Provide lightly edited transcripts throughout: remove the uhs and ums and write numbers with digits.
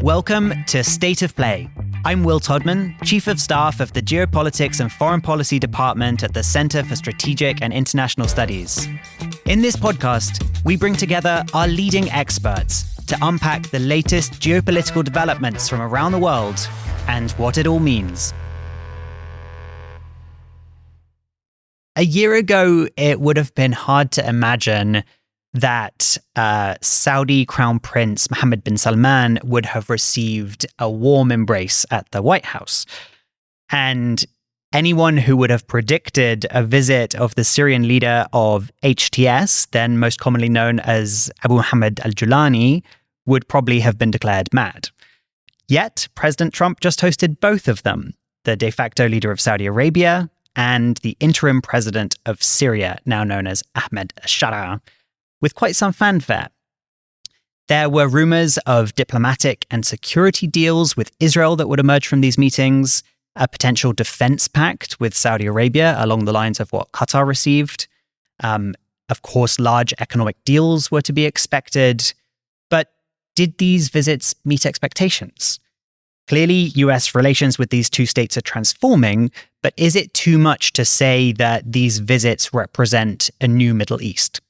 Welcome to State of Play. I'm Will Todman, Chief of Staff of the Geopolitics and Foreign Policy Department at the Center for Strategic and International Studies. In this podcast, we bring together our leading experts to unpack the latest geopolitical developments from around the world and what it all means. A year ago, it would have been hard to imagine that Saudi Crown Prince Mohammed bin Salman would have received a warm embrace at the White House. And anyone who would have predicted a visit of the Syrian leader of HTS, then most commonly known as Abu Muhammad al-Julani, would probably have been declared mad. Yet, President Trump just hosted both of them, the de facto leader of Saudi Arabia and the interim president of Syria, now known as Ahmed al-Sharaa, with quite some fanfare. There were rumors of diplomatic and security deals with Israel that would emerge from these meetings, a potential defense pact with Saudi Arabia along the lines of what Qatar received. Of course, large economic deals were to be expected. But did these visits meet expectations? Clearly, US relations with these two states are transforming, but is it too much to say that these visits represent a new Middle East?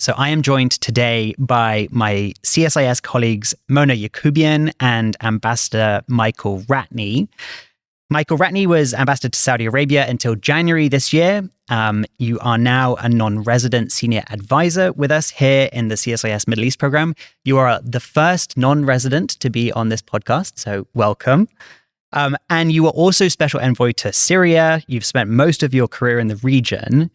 So I am joined today by my CSIS colleagues Mona Yacoubian and Ambassador Michael Ratney. Michael Ratney was ambassador to Saudi Arabia until January this year. You are now a non-resident senior advisor with us here in the CSIS Middle East program. You are the first non-resident to be on this podcast, so welcome. And you are also special envoy to Syria. You've spent most of your career in the region.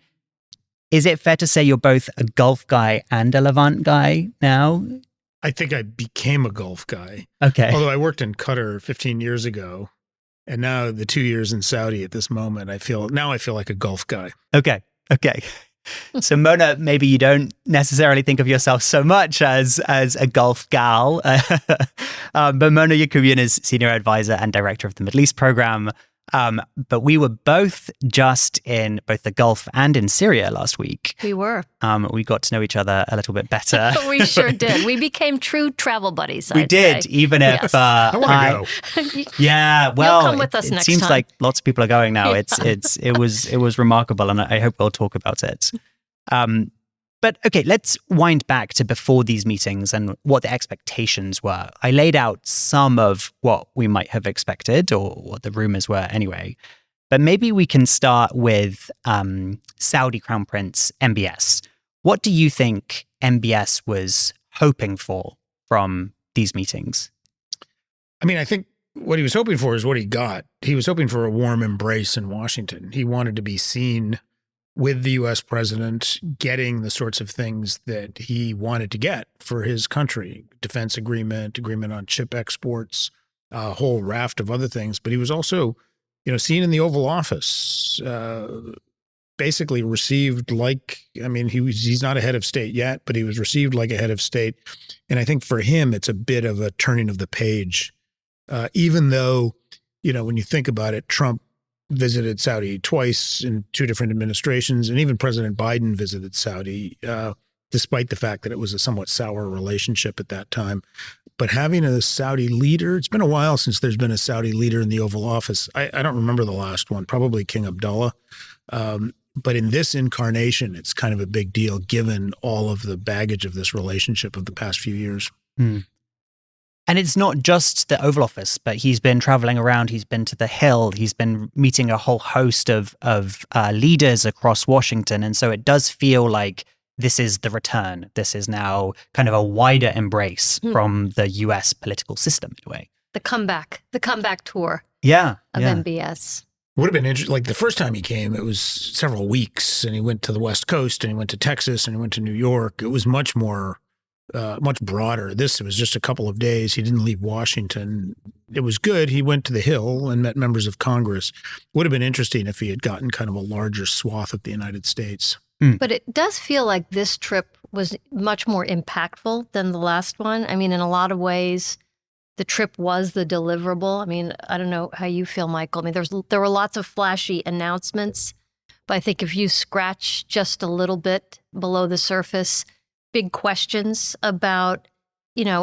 Is it fair to say you're both a Gulf guy and a Levant guy now? I think I became a Gulf guy. Okay. Although I worked in Qatar 15 years ago, and now the 2 years in Saudi at this moment, I feel like a Gulf guy. Okay. So Mona, maybe you don't necessarily think of yourself so much as a Gulf gal, but Mona Yacoubian is senior advisor and director of the Middle East program. But we were both just in both the Gulf and in Syria last week. We were. We got to know each other a little bit better. We sure did. We became true travel buddies. We did, even if yes. I want to go. Yeah, well, you'll come with us it next seems time. like lots of people are going now. Yeah. It was remarkable, and I hope we'll talk about it. But okay, let's wind back to before these meetings and what the expectations were. I laid out some of what we might have expected, or what the rumors were anyway. But maybe we can start with Saudi Crown Prince MBS. What do you think MBS was hoping for from these meetings? I mean, I think what he was hoping for is what he got. He was hoping for a warm embrace in Washington. He wanted to be seen with the U.S. president getting the sorts of things that he wanted to get for his country, defense agreement on chip exports, a whole raft of other things. But he was also, seen in the Oval Office, basically received he's not a head of state yet, but he was received like a head of state. And I think for him, it's a bit of a turning of the page, even though, when you think about it, Trump visited Saudi twice in two different administrations, and even President Biden visited Saudi, despite the fact that it was a somewhat sour relationship at that time. But having a Saudi leader, it's been a while since there's been a Saudi leader in the Oval Office. I don't remember the last one, probably King Abdullah. But in this incarnation, it's kind of a big deal given all of the baggage of this relationship of the past few years. And it's not just the Oval Office, but he's been traveling around. He's been to the Hill. He's been meeting a whole host of leaders across Washington. And so it does feel like this is the return. This is now kind of a wider embrace from the US political system in a way. The comeback tour of MBS. Would have been interesting. Like the first time he came, it was several weeks, and he went to the West Coast, and he went to Texas, and he went to New York. It was much more. Much broader. This was just a couple of days. He didn't leave Washington. It was good. He went to the Hill and met members of Congress. Would have been interesting if he had gotten kind of a larger swath of the United States. But it does feel like this trip was much more impactful than the last one. I mean, in a lot of ways, the trip was the deliverable. I mean, I don't know how you feel, Michael. I mean, there were lots of flashy announcements, but I think if you scratch just a little bit below the surface, big questions about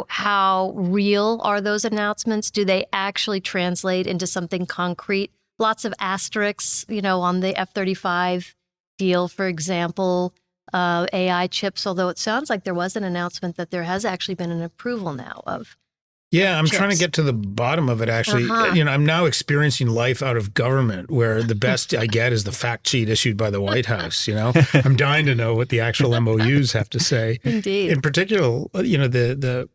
how real are those announcements? Do they actually translate into something concrete? Lots of asterisks, on the F-35 deal, for example, AI chips, although it sounds like there was an announcement that there has actually been an approval now of Yeah, I'm chips. trying to get to the bottom of it, actually. I'm now experiencing life out of government where the best I get is the fact sheet issued by the White House. I'm dying to know what the actual MOUs have to say. Indeed. In particular, the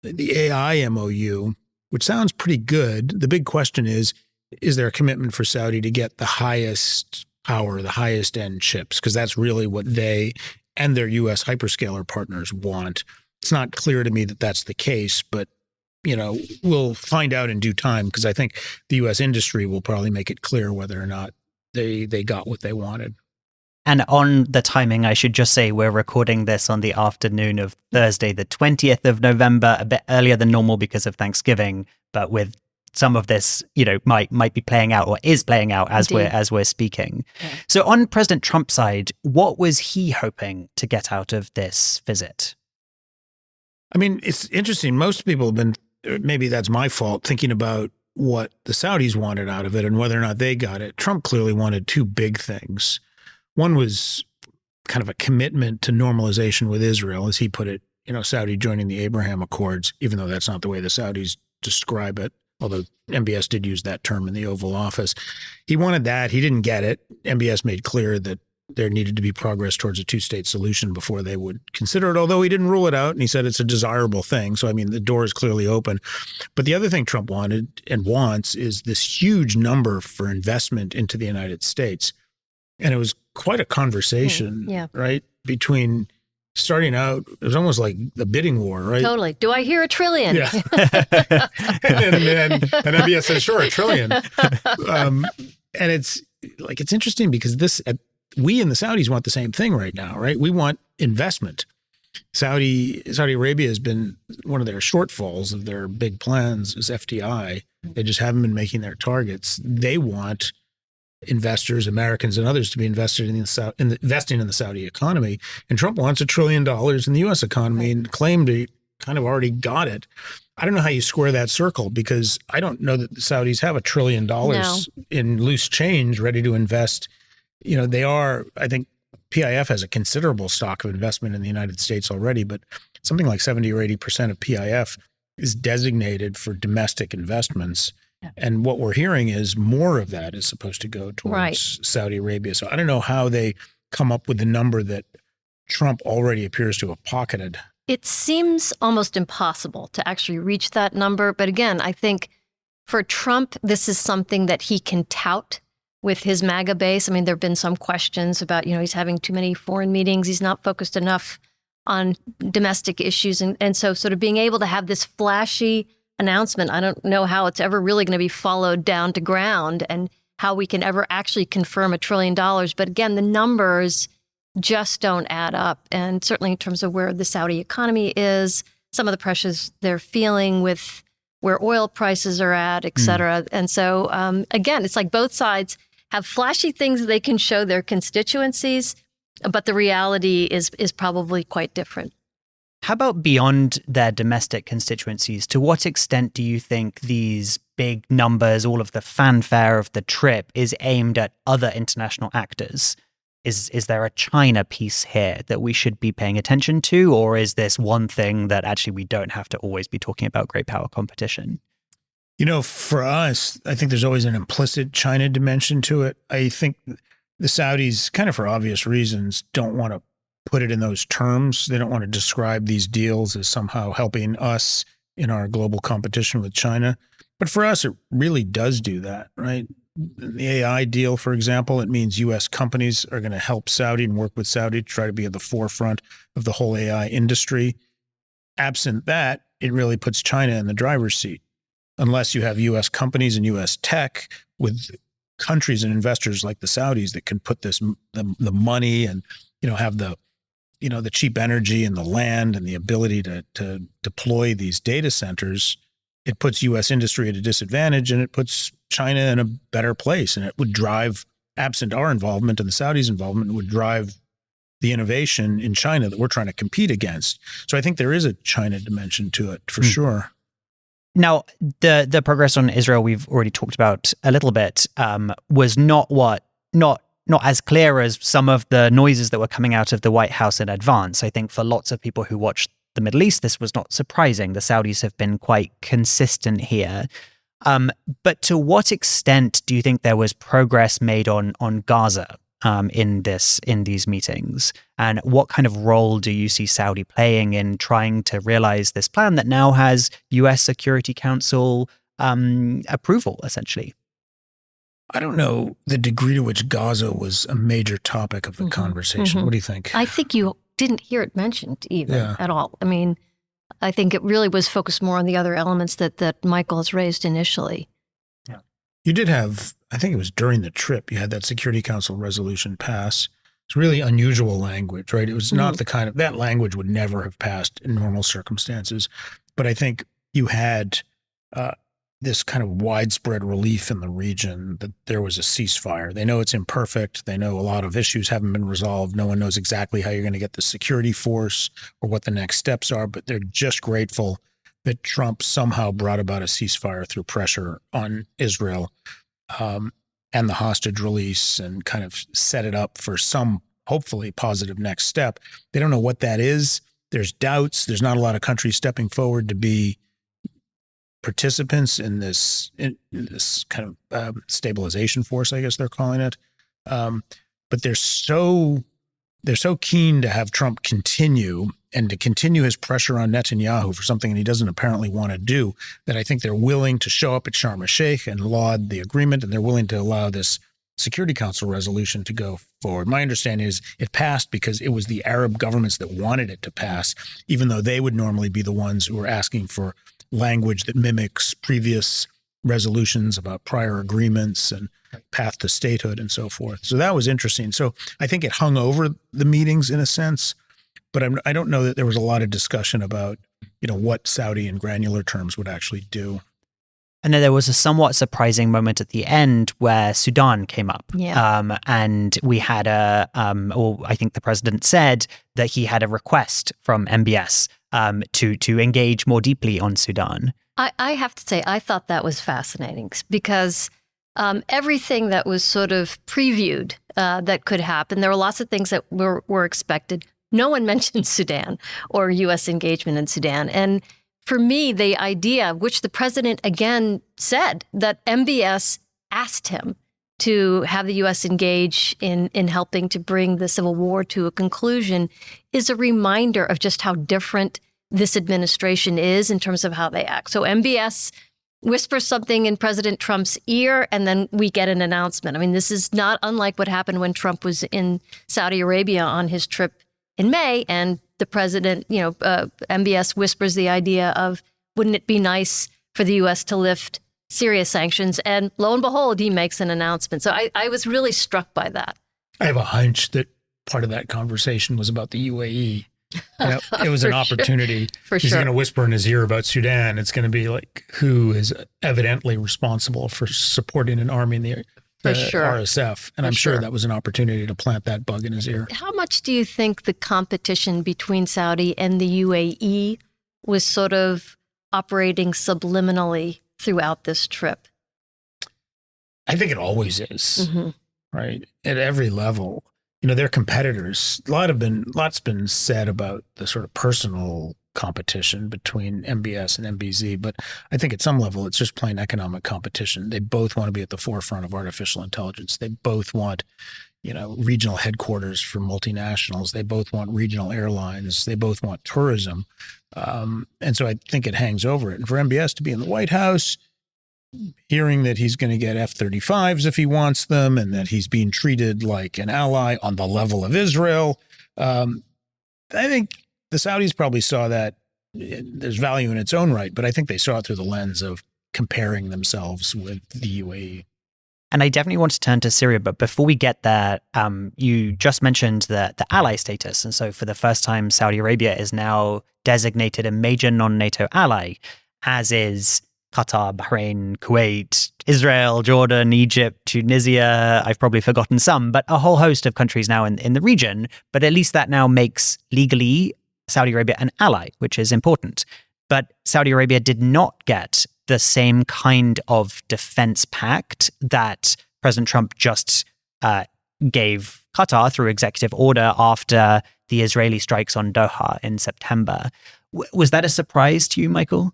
AI MOU, which sounds pretty good. The big question is there a commitment for Saudi to get the highest power, the highest end chips? Because that's really what they and their U.S. hyperscaler partners want. It's not clear to me that that's the case, but we'll find out in due time, because I think the U.S. industry will probably make it clear whether or not they got what they wanted. And on the timing, I should just say we're recording this on the afternoon of Thursday, the 20th of November, a bit earlier than normal because of Thanksgiving, but with some of this, might be playing out or is playing out as we're speaking. Yeah. So on President Trump's side, what was he hoping to get out of this visit? I mean, it's interesting. Most people have been, maybe that's my fault, thinking about what the Saudis wanted out of it and whether or not they got it. Trump clearly wanted two big things. One was kind of a commitment to normalization with Israel, as he put it, Saudi joining the Abraham Accords, even though that's not the way the Saudis describe it, although MBS did use that term in the Oval Office. He wanted that. He didn't get it. MBS made clear that there needed to be progress towards a two-state solution before they would consider it, although he didn't rule it out, and he said it's a desirable thing. So, I mean, the door is clearly open. But the other thing Trump wanted and wants is this huge number for investment into the United States. And it was quite a conversation, right, between starting out, it was almost like the bidding war, right? Totally. Do I hear $1 trillion? Yeah. and MBS says, sure, $1 trillion. And it's interesting because we and the Saudis want the same thing right now, right? We want investment. Saudi Arabia has been one of their shortfalls of their big plans is FDI. They just haven't been making their targets. They want investors, Americans and others, to be investing in the Saudi economy. And Trump wants $1 trillion in the U.S. economy and claimed he kind of already got it. I don't know how you square that circle, because I don't know that the Saudis have $1 trillion in loose change ready to invest. They are, I think PIF has a considerable stock of investment in the United States already, but something like 70 or 80% of PIF is designated for domestic investments. Yeah. And what we're hearing is more of that is supposed to go towards Saudi Arabia. So I don't know how they come up with the number that Trump already appears to have pocketed. It seems almost impossible to actually reach that number. But again, I think for Trump, this is something that he can tout with his MAGA base. I mean, there have been some questions about, he's having too many foreign meetings. He's not focused enough on domestic issues. And so sort of being able to have this flashy announcement, I don't know how it's ever really going to be followed down to ground and how we can ever actually confirm $1 trillion. But again, the numbers just don't add up. And certainly in terms of where the Saudi economy is, some of the pressures they're feeling with where oil prices are at, et cetera. And so, again, it's like both sides have flashy things they can show their constituencies, but the reality is probably quite different. How about beyond their domestic constituencies? To what extent do you think these big numbers, all of the fanfare of the trip, is aimed at other international actors? Is there a China piece here that we should be paying attention to? Or is this one thing that actually we don't have to always be talking about great power competition? For us, I think there's always an implicit China dimension to it. I think the Saudis, kind of for obvious reasons, don't want to put it in those terms. They don't want to describe these deals as somehow helping us in our global competition with China. But for us, it really does do that, right? The AI deal, for example, it means U.S. companies are going to help Saudi and work with Saudi to try to be at the forefront of the whole AI industry. Absent that, it really puts China in the driver's seat. Unless you have U.S. companies and U.S. tech with countries and investors like the Saudis that can put the money and have the cheap energy and the land and the ability to deploy these data centers, it puts U.S. industry at a disadvantage and it puts China in a better place. And it would drive, absent our involvement and the Saudis' involvement, it would drive the innovation in China that we're trying to compete against. So I think there is a China dimension to it for sure. Now, the progress on Israel we've already talked about a little bit was not as clear as some of the noises that were coming out of the White House in advance. I think for lots of people who watched the Middle East, this was not surprising. The Saudis have been quite consistent here. But to what extent do you think there was progress made on Gaza in these meetings? And what kind of role do you see Saudi playing in trying to realize this plan that now has US Security Council approval, essentially? I don't know the degree to which Gaza was a major topic of the conversation. What do you think? I think you didn't hear it mentioned even at all. I mean, I think it really was focused more on the other elements that Michael has raised initially. Yeah. You did have, I think it was during the trip, you had that Security Council resolution pass. It's really unusual language, right? It was not the kind of, that language would never have passed in normal circumstances. But I think you had this kind of widespread relief in the region that there was a ceasefire. They know it's imperfect. They know a lot of issues haven't been resolved. No one knows exactly how you're going to get the security force or what the next steps are, but they're just grateful that Trump somehow brought about a ceasefire through pressure on Israel and the hostage release and kind of set it up for some hopefully positive next step. They don't know what that is. There's doubts. There's not a lot of countries stepping forward to be participants in this kind of stabilization force, I guess they're calling it. But they're so keen to have Trump continue and to continue his pressure on Netanyahu for something that he doesn't apparently want to do, that I think they're willing to show up at Sharm el-Sheikh and laud the agreement, and they're willing to allow this Security Council resolution to go forward. My understanding is it passed because it was the Arab governments that wanted it to pass, even though they would normally be the ones who were asking for language that mimics previous resolutions about prior agreements and path to statehood and so forth. So that was interesting. So I think it hung over the meetings in a sense, but I don't know that there was a lot of discussion about, what Saudi in granular terms would actually do. And then there was a somewhat surprising moment at the end where Sudan came up. Yeah. And we had I think the president said that he had a request from MBS to engage more deeply on Sudan. I have to say, I thought that was fascinating because everything that was sort of previewed that could happen, there were lots of things that were expected. No one mentioned Sudan or U.S. engagement in Sudan. And for me, the idea, which the president again said, that MBS asked him to have the U.S. engage in helping to bring the civil war to a conclusion, is a reminder of just how different this administration is in terms of how they act. So MBS whispers something in President Trump's ear, and then we get an announcement. I mean, this is not unlike what happened when Trump was in Saudi Arabia on his trip in May, and the president, MBS whispers the idea of, wouldn't it be nice for the U.S. to lift Syria sanctions? And lo and behold, he makes an announcement. So I was really struck by that. I have a hunch that part of that conversation was about the UAE. It was an opportunity. Sure. He's going to whisper in his ear about Sudan. It's going to be like, who is evidently responsible for supporting an army in the RSF. And I'm sure that was an opportunity to plant that bug in his ear. How much do you think the competition between Saudi and the UAE was sort of operating subliminally throughout this trip? I think it always is, right? At every level. They're competitors. Lots been said about the sort of personal competition between MBS and MBZ, but I think at some level it's just plain economic competition. They both want to be at the forefront of artificial intelligence. They both want, regional headquarters for multinationals. They both want regional airlines. They both want tourism. And so I think it hangs over it. And for MBS to be in the White House, hearing that he's going to get F-35s if he wants them, and that he's being treated like an ally on the level of Israel. I think the Saudis probably saw that there's value in its own right, but I think they saw it through the lens of comparing themselves with the UAE. And I definitely want to turn to Syria, but before we get there, you just mentioned the ally status. And so for the first time, Saudi Arabia is now designated a major non-NATO ally, as is Qatar, Bahrain, Kuwait, Israel, Jordan, Egypt, Tunisia. I've probably forgotten some, but a whole host of countries now in the region. But at least that now makes legally Saudi Arabia an ally, which is important. But Saudi Arabia did not get the same kind of defense pact that President Trump just gave Qatar through executive order after the Israeli strikes on Doha in September. Was that a surprise to you, Michael?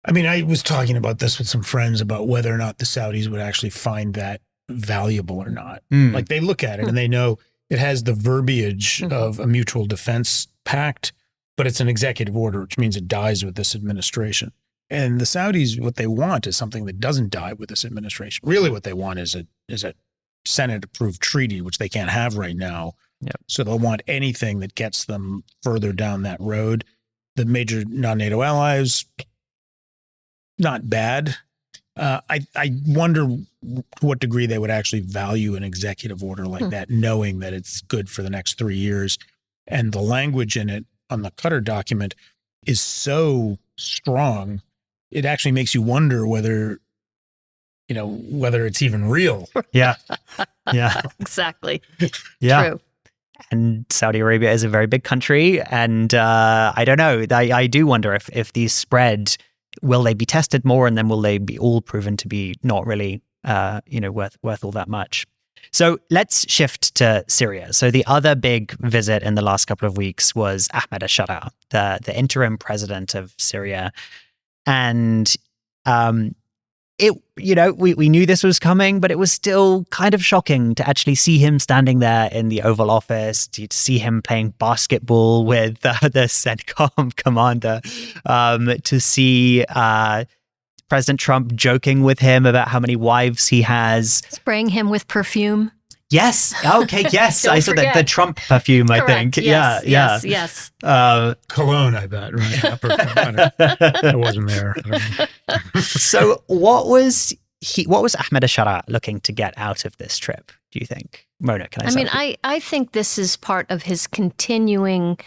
I mean, I was talking about this with some friends about whether or not the Saudis would actually find that valuable or not. Like they look at it and they know it has the verbiage of a mutual defense pact, but it's an executive order, which means it dies with this administration. And the Saudis, what they want is something that doesn't die with this administration. Really what they want is a Senate-approved treaty, which they can't have right now. Yep. So they'll want anything that gets them further down that road. The major non-NATO allies, not bad. I wonder to what degree they would actually value an executive order like that, knowing that it's good for the next 3 years. And the language in it on the Qatar document is so strong, it actually makes you wonder whether it's even real. Yeah. Yeah. Exactly. Yeah. True. And Saudi Arabia is a very big country. And I don't know. I do wonder if these spread, will they be tested more, and then will they be all proven to be not really worth all that much? So let's shift to Syria. So the other big visit in the last couple of weeks was Ahmed al-Sharaa, the interim president of Syria. And we knew this was coming, but it was still kind of shocking to actually see him standing there in the Oval Office, to see him playing basketball with the CENTCOM commander, to see President Trump joking with him about how many wives he has. Spraying him with perfume. Yes. Okay. Yes. I saw forget. the Trump perfume, Correct. I think. Yes, Yeah. yes. Cologne, I bet, right? I wasn't there. So what was Ahmed al-Sharaa looking to get out of this trip, do you think? Mona, can I say? I think this is part of his continuing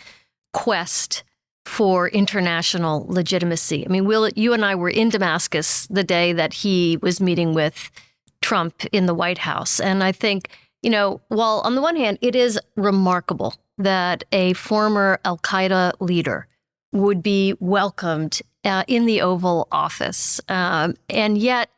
quest for international legitimacy. I mean, you and I were in Damascus the day that he was meeting with Trump in the White House. And I think, while on the one hand, it is remarkable that a former Al-Qaeda leader would be welcomed in the Oval Office. And yet,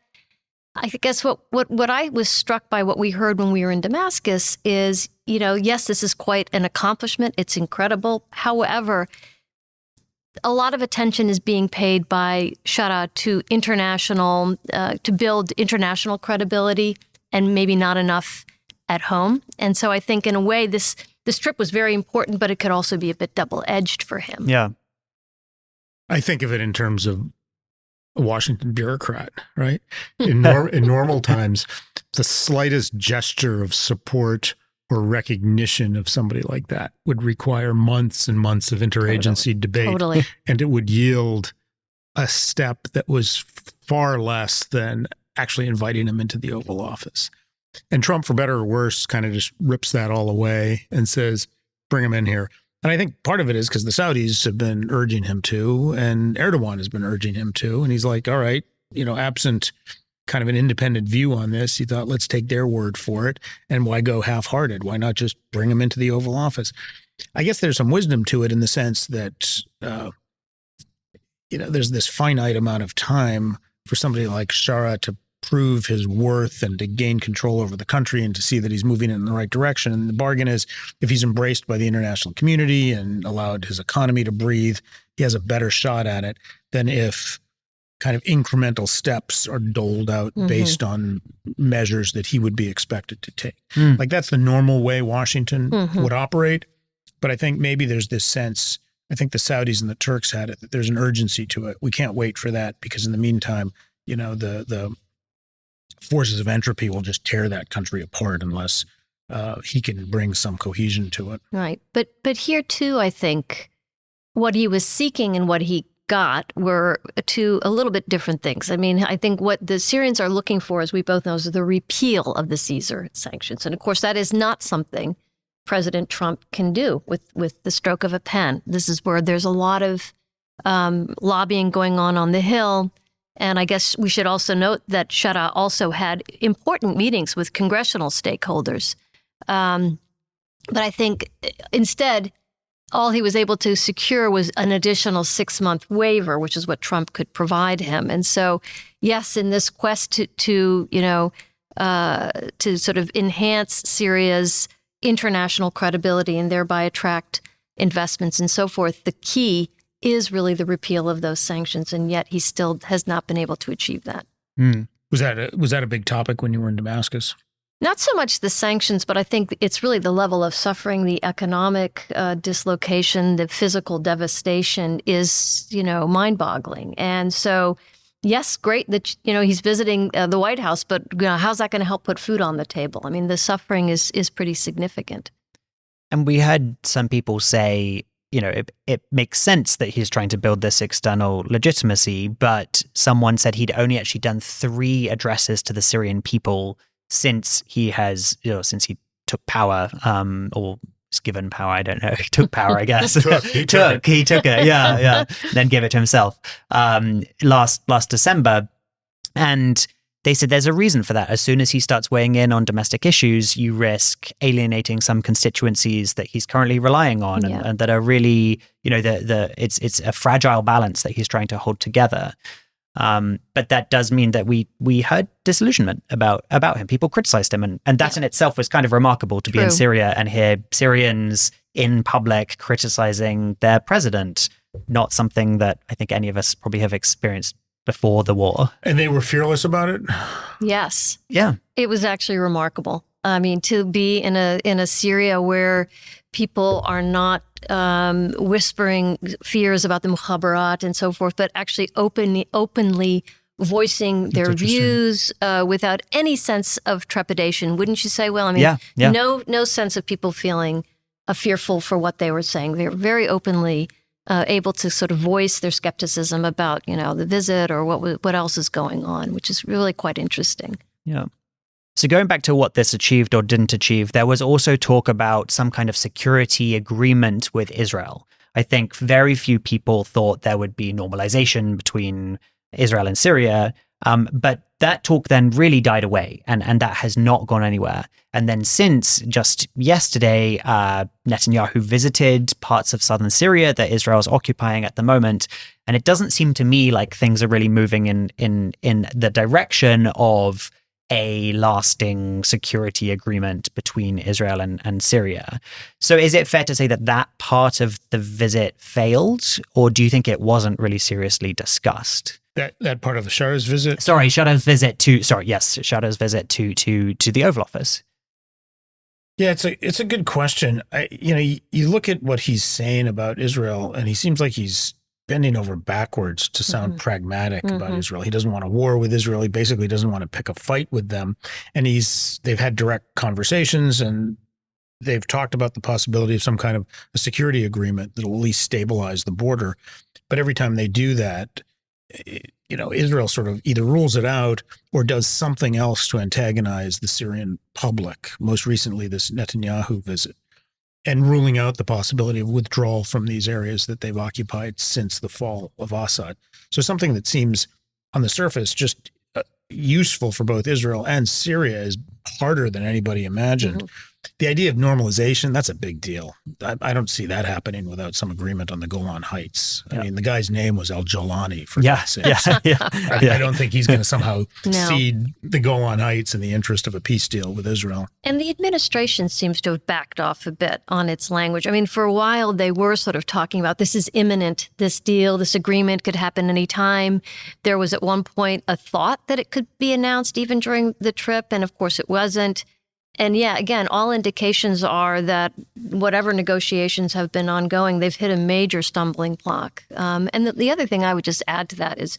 I guess what I was struck by what we heard when we were in Damascus is, yes, this is quite an accomplishment. It's incredible. However, a lot of attention is being paid by Sharaa to build international credibility, and maybe not enough at home. And so I think in a way this trip was very important, but it could also be a bit double-edged for him. Yeah. I think of it in terms of a Washington bureaucrat, right? In normal times, the slightest gesture of support or recognition of somebody like that would require months and months of interagency debate. Totally. And it would yield a step that was far less than actually inviting him into the Oval Office. And Trump, for better or worse, kind of just rips that all away and says, bring him in here. And I think part of it is because the Saudis have been urging him to, and Erdogan has been urging him to. And he's like, all right, absent kind of an independent view on this, he thought, let's take their word for it. And why go half-hearted? Why not just bring him into the Oval Office? I guess there's some wisdom to it in the sense that, there's this finite amount of time for somebody like Sharaa to prove his worth and to gain control over the country and to see that he's moving in the right direction. And the bargain is, if he's embraced by the international community and allowed his economy to breathe, he has a better shot at it than if kind of incremental steps are doled out based on measures that he would be expected to take. Like that's the normal way Washington would operate. But I think maybe there's this sense, I think the Saudis and the Turks had it, that there's an urgency to it. We can't wait for that because in the meantime, the forces of entropy will just tear that country apart unless he can bring some cohesion to it. Right. But here too, I think what he was seeking and what he got were two a little bit different things. I mean, I think what the Syrians are looking for, as we both know, is the repeal of the Caesar sanctions. And of course, that is not something President Trump can do with the stroke of a pen. This is where there's a lot of lobbying going on the Hill. And I guess we should also note that Shara also had important meetings with congressional stakeholders. But I think instead, all he was able to secure was an additional 6-month waiver, which is what Trump could provide him. And so, yes, in this quest to sort of enhance Syria's international credibility and thereby attract investments and so forth, the key is really the repeal of those sanctions, and yet he still has not been able to achieve that. Was that a big topic when you were in Damascus? Not so much the sanctions, but I think it's really the level of suffering, the economic dislocation, the physical devastation is, mind-boggling. And so, yes, great that, he's visiting the White House, but how's that going to help put food on the table? I mean, the suffering is pretty significant. And we had some people say, it makes sense that he's trying to build this external legitimacy, but someone said he'd only actually done 3 addresses to the Syrian people since he took power, or was given power. I don't know. He took power, I guess. He took it. Yeah. Then gave it to himself last December. And they said there's a reason for that. As soon as he starts weighing in on domestic issues, you risk alienating some constituencies that he's currently relying on, and that are really, it's a fragile balance that he's trying to hold together. But that does mean that we heard disillusionment about him. People criticized him, and that in itself was kind of remarkable to be in Syria and hear Syrians in public criticizing their president. Not something that I think any of us probably have experienced before the war. And they were fearless about it? Yes. Yeah. It was actually remarkable. I mean, to be in a Syria where people are not whispering fears about the mukhabarat and so forth, but actually openly voicing their views without any sense of trepidation. Wouldn't you say? Well, I mean, no sense of people feeling fearful for what they were saying. They were very openly able to sort of voice their skepticism about, the visit or what else is going on, which is really quite interesting. Yeah. So going back to what this achieved or didn't achieve, there was also talk about some kind of security agreement with Israel. I think very few people thought there would be normalization between Israel and Syria, but that talk then really died away, and that has not gone anywhere. And then since just yesterday, Netanyahu visited parts of southern Syria that Israel is occupying at the moment, and it doesn't seem to me like things are really moving in the direction of a lasting security agreement between Israel and Syria. So is it fair to say that part of the visit failed, or do you think it wasn't really seriously discussed? That part of Shara's visit? Shara's visit to the Oval Office. Yeah, it's a good question. You look at what he's saying about Israel, and he seems like he's bending over backwards to sound pragmatic about Israel. He doesn't want a war with Israel. He basically doesn't want to pick a fight with them. And they've had direct conversations, and they've talked about the possibility of some kind of a security agreement that will at least stabilize the border. But every time they do that, Israel sort of either rules it out or does something else to antagonize the Syrian public, most recently this Netanyahu visit, and ruling out the possibility of withdrawal from these areas that they've occupied since the fall of Assad. So something that seems on the surface just useful for both Israel and Syria is harder than anybody imagined. The idea of normalization, that's a big deal. I don't see that happening without some agreement on the Golan Heights. I mean, the guy's name was al-Jolani, for God's sake. I don't think he's going to somehow cede the Golan Heights in the interest of a peace deal with Israel. And the administration seems to have backed off a bit on its language. I mean, for a while, they were sort of talking about this is imminent, this deal, this agreement could happen any time. There was at one point a thought that it could be announced even during the trip, and of course it wasn't. And yeah, again, all indications are that whatever negotiations have been ongoing, they've hit a major stumbling block. And the other thing I would just add to that is,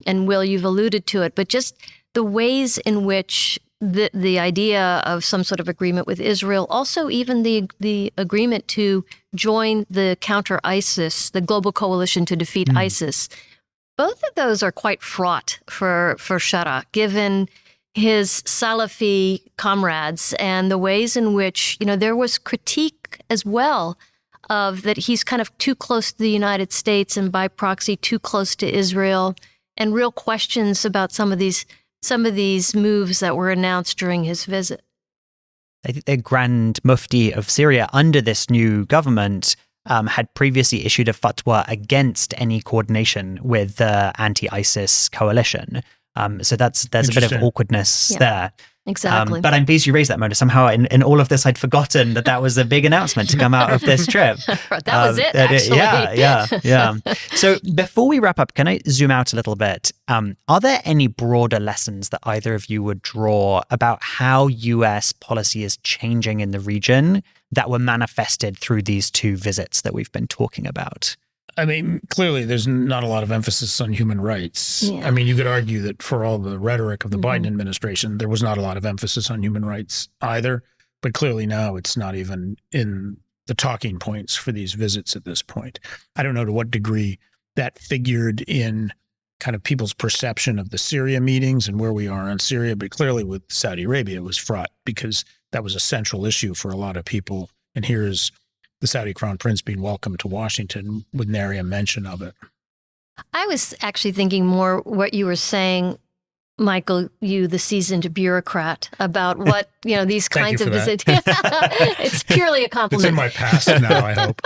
and Will, you've alluded to it, but just the ways in which the idea of some sort of agreement with Israel, also even the agreement to join the counter-ISIS, the global coalition to defeat ISIS, both of those are quite fraught for Shara, given his Salafi comrades and the ways in which, there was critique as well of that he's kind of too close to the United States and by proxy too close to Israel, and real questions about some of these moves that were announced during his visit. I think the Grand Mufti of Syria under this new government had previously issued a fatwa against any coordination with the anti-ISIS coalition. So there's a bit of awkwardness there. Exactly. But I'm pleased you raised that, Mona. Somehow in all of this, I'd forgotten that was a big announcement to come out of this trip. That was it, actually. Yeah. So before we wrap up, can I zoom out a little bit? Are there any broader lessons that either of you would draw about how US policy is changing in the region that were manifested through these two visits that we've been talking about? I mean, clearly there's not a lot of emphasis on human rights. Yeah. I mean, you could argue that for all the rhetoric of the Biden administration, there was not a lot of emphasis on human rights either. But clearly now it's not even in the talking points for these visits at this point. I don't know to what degree that figured in kind of people's perception of the Syria meetings and where we are on Syria, but clearly with Saudi Arabia, it was fraught because that was a central issue for a lot of people. And here is the Saudi Crown Prince being welcomed to Washington with nary a mention of it. I was actually thinking more what you were saying, Michael, you, the seasoned bureaucrat, about what, these kinds of visits. It's purely a compliment. It's in my past now, I hope.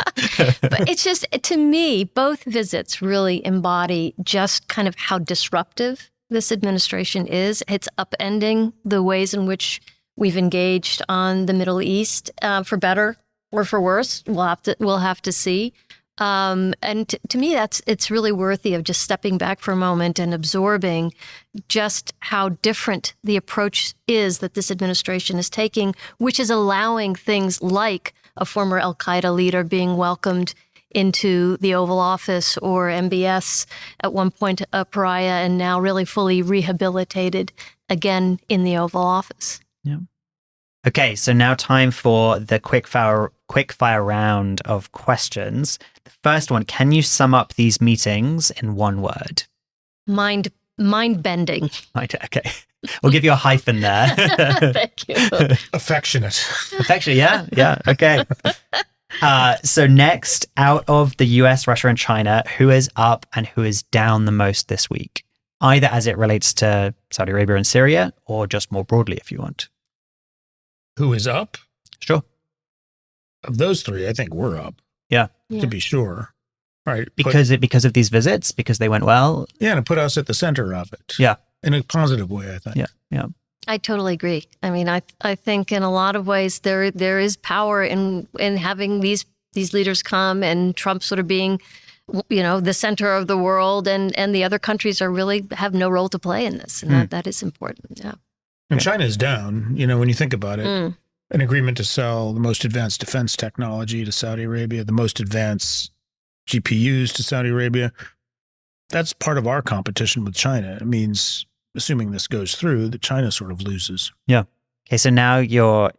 But it's just, to me, both visits really embody just kind of how disruptive this administration is. It's upending the ways in which we've engaged on the Middle East, for better or for worse. We'll have to see. And to me, it's really worthy of just stepping back for a moment and absorbing just how different the approach is that this administration is taking, which is allowing things like a former al-Qaeda leader being welcomed into the Oval Office, or MBS at one point a pariah and now really fully rehabilitated again in the Oval Office. Yeah. Okay, so now time for the quick fire round of questions. The first one, can you sum up these meetings in one word? Mind bending. Okay. We'll give you a hyphen there. Thank you. Affectionate. Affectionate, yeah, okay. So next, out of the US, Russia, and China, who is up and who is down the most this week? Either as it relates to Saudi Arabia and Syria, or just more broadly if you want. Who is up? Sure. Of those three, I think we're up. Yeah. To be sure. Right. Because of these visits, because they went well. Yeah, and it put us at the center of it. Yeah. In a positive way, I think. Yeah. I totally agree. I mean, I think in a lot of ways there is power in having these leaders come, and Trump sort of being, the center of the world, and the other countries really have no role to play in this, and that is important. Yeah. And China is down. When you think about it, an agreement to sell the most advanced defense technology to Saudi Arabia, the most advanced GPUs to Saudi Arabia. That's part of our competition with China. It means, assuming this goes through, that China sort of loses. Yeah. Okay. So now your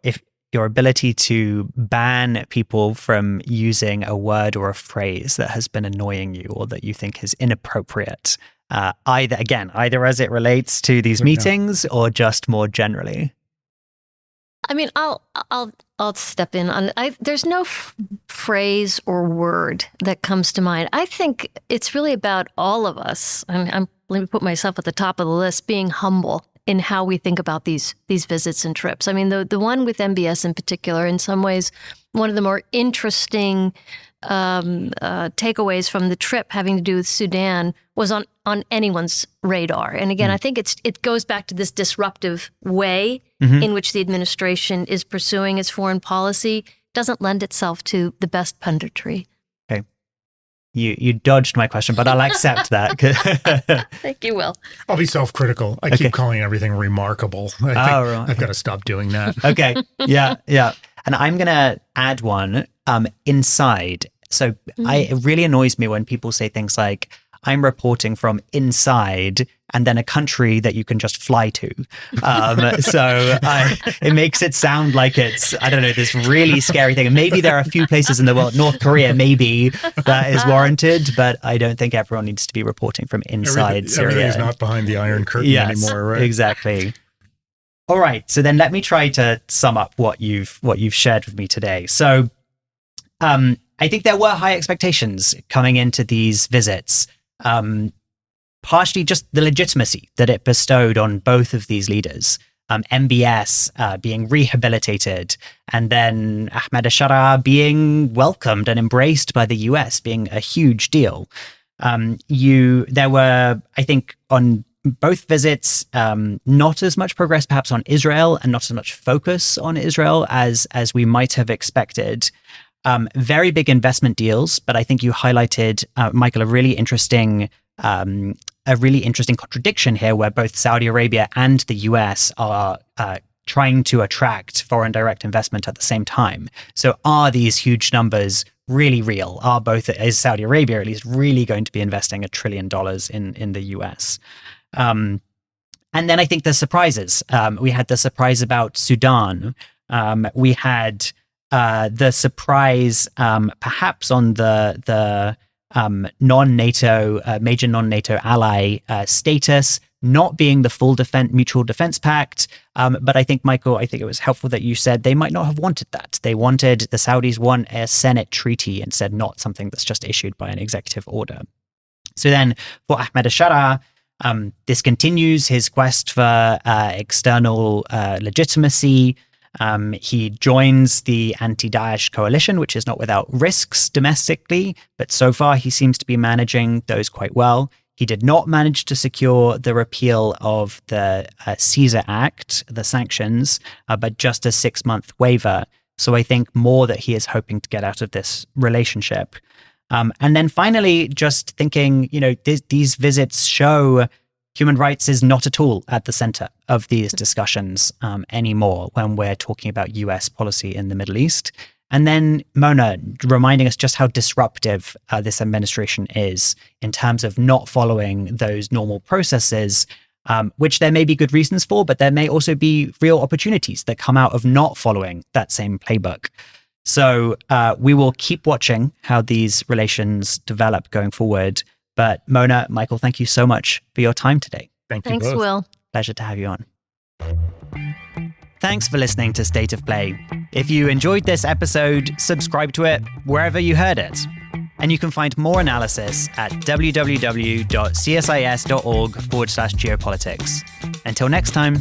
ability to ban people from using a word or a phrase that has been annoying you or that you think is inappropriate, either as it relates to these meetings or just more generally. I mean, I'll step in on. There's no phrase or word that comes to mind. I think it's really about all of us. Let me put myself at the top of the list, being humble in how we think about these visits and trips. I mean, the one with MBS in particular, in some ways, one of the more interesting takeaways from the trip having to do with Sudan was on anyone's radar. And again, I think it goes back to this disruptive way in which the administration is pursuing its foreign policy. Doesn't lend itself to the best punditry. Okay. You dodged my question, but I'll accept that. I think you will. I'll be self-critical. I keep calling everything remarkable. I think I've got to stop doing that. Okay. Yeah. And I'm going to add one, inside. So it really annoys me when people say things like, I'm reporting from inside, and then a country that you can just fly to. It makes it sound like it's, I don't know, this really scary thing. And maybe there are a few places in the world, North Korea, maybe that is warranted, but I don't think everyone needs to be reporting from inside Syria. Everything's not behind the Iron Curtain anymore, right? Exactly. All right. So then let me try to sum up what you've shared with me today. So, I think there were high expectations coming into these visits, partially just the legitimacy that it bestowed on both of these leaders. MBS being rehabilitated, and then Ahmed al-Sharaa being welcomed and embraced by the US, being a huge deal. There were, I think, on both visits, not as much progress perhaps on Israel and not as much focus on Israel as we might have expected. Very big investment deals, but I think you highlighted, Michael, a really interesting contradiction here, where both Saudi Arabia and the US are trying to attract foreign direct investment at the same time. So are these huge numbers really real? Is Saudi Arabia at least really going to be investing $1 trillion in the US? And then I think the surprises. We had the surprise about Sudan. We had the surprise perhaps on the non-NATO, major non-NATO ally status not being the full mutual defense pact. But I think, Michael, it was helpful that you said they might not have wanted that. The Saudis want a Senate treaty instead, not something that's just issued by an executive order. So then for Ahmed al-Sharaa, this continues his quest for external legitimacy. He joins the anti-Daesh coalition, which is not without risks domestically, but so far he seems to be managing those quite well. He did not manage to secure the repeal of the Caesar Act, the sanctions, but just a 6-month waiver. So I think more that he is hoping to get out of this relationship. And then finally, just thinking, these visits show human rights is not at all at the center of these discussions anymore when we're talking about US policy in the Middle East. And then Mona reminding us just how disruptive this administration is in terms of not following those normal processes, which there may be good reasons for, but there may also be real opportunities that come out of not following that same playbook. So we will keep watching how these relations develop going forward. But Mona, Michael, thank you so much for your time today. Thanks, both. Will. Pleasure to have you on. Thanks for listening to State of Play. If you enjoyed this episode, subscribe to it wherever you heard it. And you can find more analysis at www.csis.org/geopolitics. Until next time.